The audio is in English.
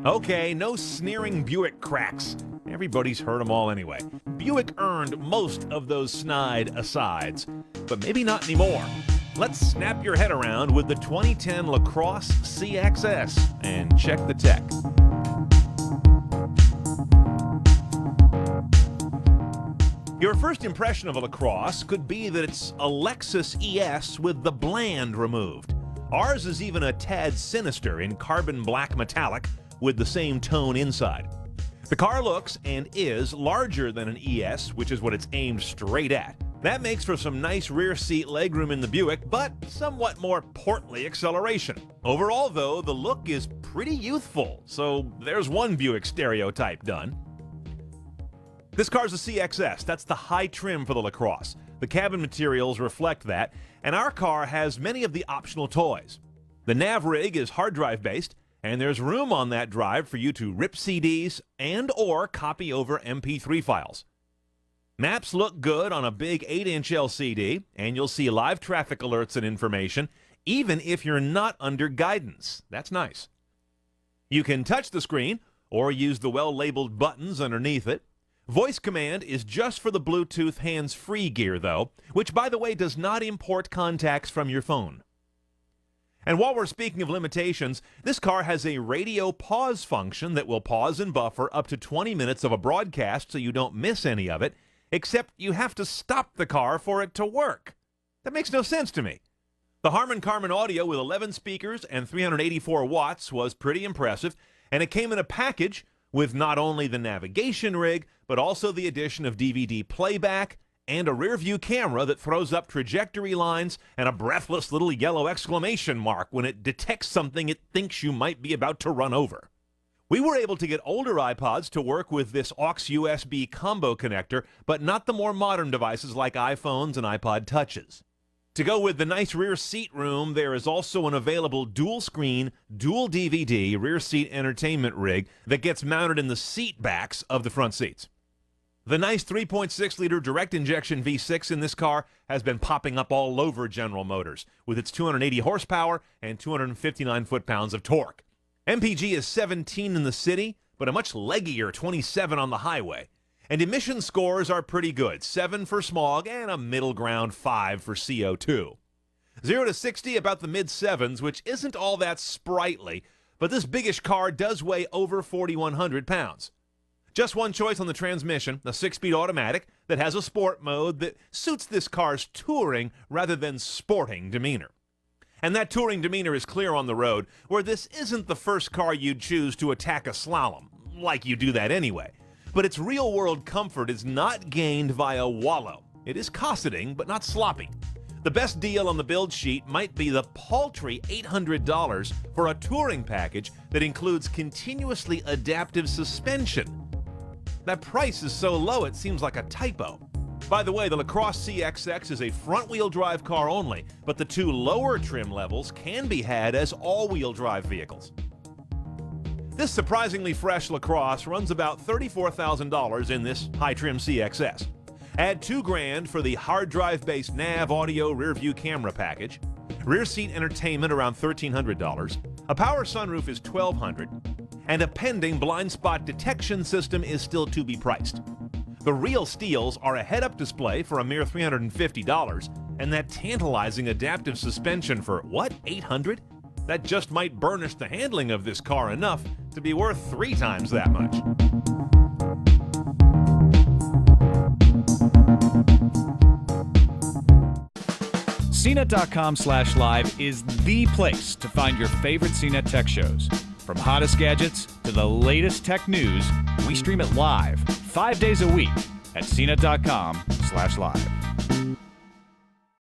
Okay, no sneering Buick cracks. Everybody's heard them all anyway. Buick earned most of those snide asides, but maybe not anymore. Let's snap your head around with the 2010 LaCrosse CXS and check the tech. Your first impression of a LaCrosse could be that it's a Lexus ES with the bland removed. Ours is even a tad sinister in carbon black metallic with the same tone inside. The car looks and is larger than an ES, which is what it's aimed straight at. That makes for some nice rear seat legroom in the Buick, but somewhat more portly acceleration. Overall, though, the look is pretty youthful, so there's one Buick stereotype done. This car's a CXS. That's the high trim for the LaCrosse. The cabin materials reflect that, and our car has many of the optional toys. The nav rig is hard drive based, and there's room on that drive for you to rip CDs and or copy over MP3 files. Maps look good on a big 8-inch LCD, and you'll see live traffic alerts and information, even if you're not under guidance. That's nice. You can touch the screen or use the well-labeled buttons underneath it. Voice command is just for the Bluetooth hands-free gear, though, which, by the way, does not import contacts from your phone. And while we're speaking of limitations, this car has a radio pause function that will pause and buffer up to 20 minutes of a broadcast so you don't miss any of it, except you have to stop the car for it to work. That makes no sense to me. The Harman Kardon audio with 11 speakers and 384 watts was pretty impressive, and it came in a package with not only the navigation rig, but also the addition of DVD playback and a rear-view camera that throws up trajectory lines and a breathless little yellow exclamation mark when it detects something it thinks you might be about to run over. We were able to get older iPods to work with this aux USB combo connector, but not the more modern devices like iPhones and iPod Touches. To go with the nice rear seat room, there is also an available dual-screen, dual-DVD rear seat entertainment rig that gets mounted in the seat backs of the front seats. The nice 3.6-liter direct-injection V6 in this car has been popping up all over General Motors, with its 280 horsepower and 259 foot-pounds of torque. MPG is 17 in the city, but a much leggier 27 on the highway. And emission scores are pretty good, 7 for smog and a middle ground 5 for CO2. 0 to 60 about the mid-7s, which isn't all that sprightly, but this biggish car does weigh over 4,100 pounds. Just one choice on the transmission, a 6-speed automatic that has a sport mode that suits this car's touring rather than sporting demeanor. And that touring demeanor is clear on the road, where this isn't the first car you'd choose to attack a slalom, like you do that anyway. But its real-world comfort is not gained via wallow. It is cosseting, but not sloppy. The best deal on the build sheet might be the paltry $800 for a touring package that includes continuously adaptive suspension. That price is so low it seems like a typo. By the way, the LaCrosse CXX is a front-wheel drive car only, but the two lower trim levels can be had as all-wheel drive vehicles. This surprisingly fresh LaCrosse runs about $34,000 in this high-trim CXS. Add $2,000 for the hard drive-based nav audio rear-view camera package, rear seat entertainment around $1,300, a power sunroof is $1,200, and a pending blind spot detection system is still to be priced. The real steals are a head-up display for a mere $350, and that tantalizing adaptive suspension for, what, $800? That just might burnish the handling of this car enough to be worth 3 times that much. CNET.com/live is the place to find your favorite CNET tech shows. From hottest gadgets to the latest tech news, we stream it live 5 days a week at CNET.com/live.